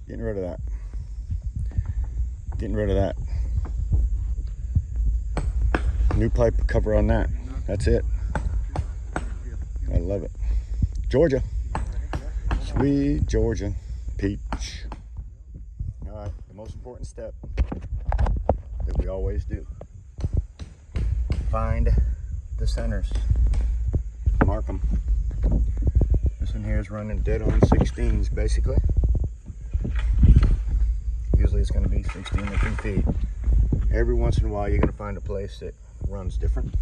Getting rid of that. Getting rid of that. New pipe cover on that. That's it. I love it. Georgia. Sweet Georgia peach. All right, the most important step that we always do. Find the centers. Mark them. This one here is running dead on 16s basically. Usually it's going to be 16 or 2 feet. Every once in a while you're going to find a place that runs different.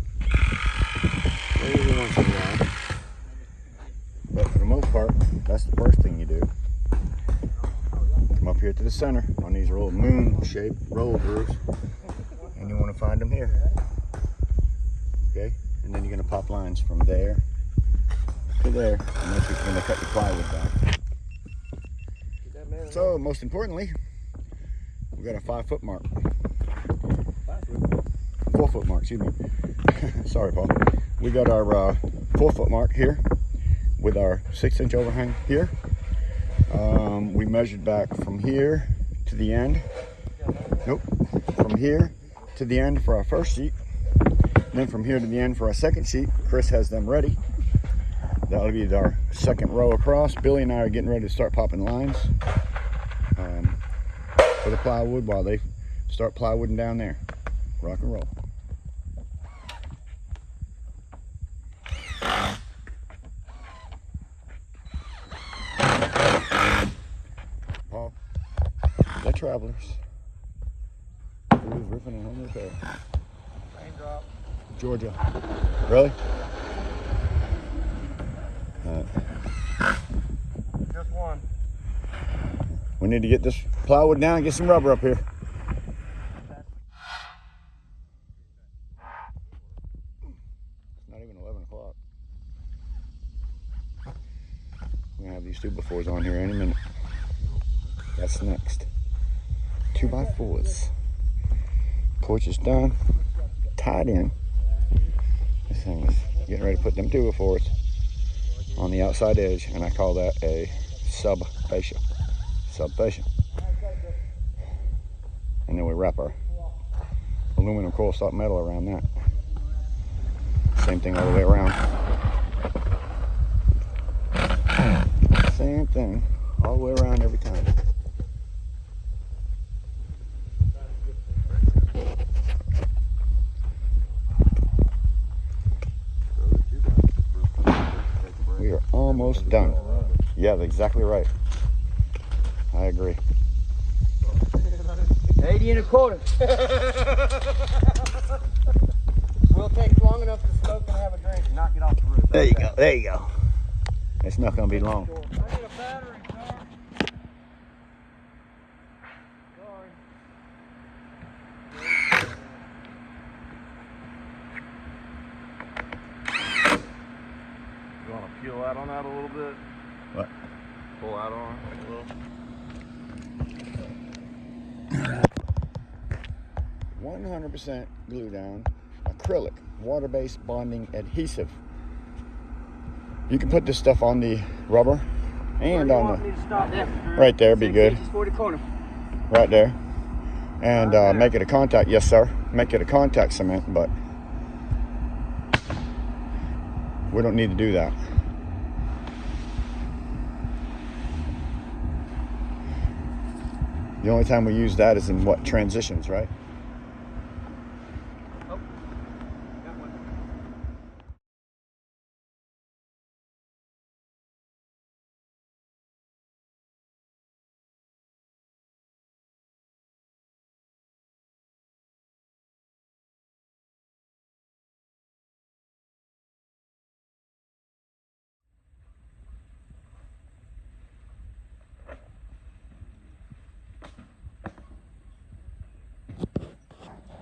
Every once in a while. But for the most part, that's the first thing you do. Come up here to the center on these little moon-shaped roll roofs, and you want to find them here. Okay, and then you're going to pop lines from there to there, and then you're going to cut your plywood back. So, most importantly, we got a 5-foot mark. 4-foot mark, excuse me. Sorry, Paul. We got our 4-foot mark here with our 6-inch overhang here. We measured back from here to the end. Nope. From here to the end for our first sheet. And then from here to the end for our second sheet. Chris has them ready. That'll be our second row across. Billy and I are getting ready to start popping lines for the plywood while they start plywooding down there. Rock and roll. Paul, they're travelers. Who's ripping and home repair? Raindrop. Georgia. Really? Just one. We need to get this plywood down and get some rubber up here. It's not even 11 o'clock. We're gonna have these 2x4s on here any minute. That's next. 2x4s. Porch is done. Tied in. This thing is getting ready to put them 2x4s on the outside edge, and I call that a sub fascia. Sub fascia. And then we wrap our aluminum coil stock metal around that. Same thing all the way around. Same thing all the way around every time. We are almost done. Yeah, that's exactly right. I agree. 80 1/4. We'll take long enough to smoke and have a drink and not get off the roof. There you go. There you go. It's not going to be long. I need a battery, car. Sorry. You want to peel out on that a little bit? What? Pull out on it a little. 100% glue down, acrylic, water-based bonding adhesive. You can put this stuff on the rubber and on the right there, be good. 40 corner. Right there. And make it a contact, yes sir. Make it a contact cement, but we don't need to do that. The only time we use that is in what, transitions, right? Oh, got one.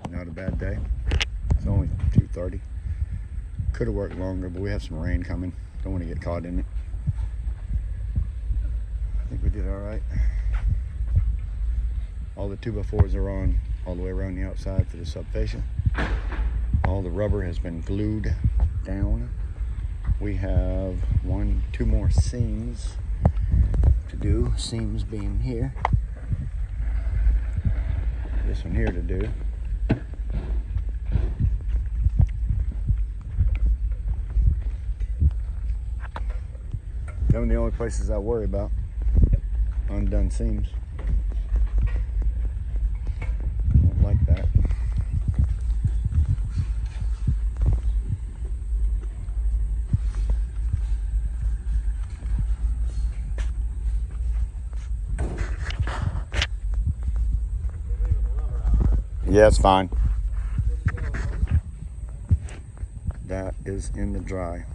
Not a bad day. It's only 2:30. Could have worked longer, but we have some rain coming. Don't want to get caught in it. I think we did all right. All the 2x4s are on all the way around the outside for the sub fascia. All the rubber has been glued down. We have 2 more seams to do, seams being here. This one here to do. Them are the only places I worry about. Undone seams. Don't like that. Yeah, it's fine. That is in the dry.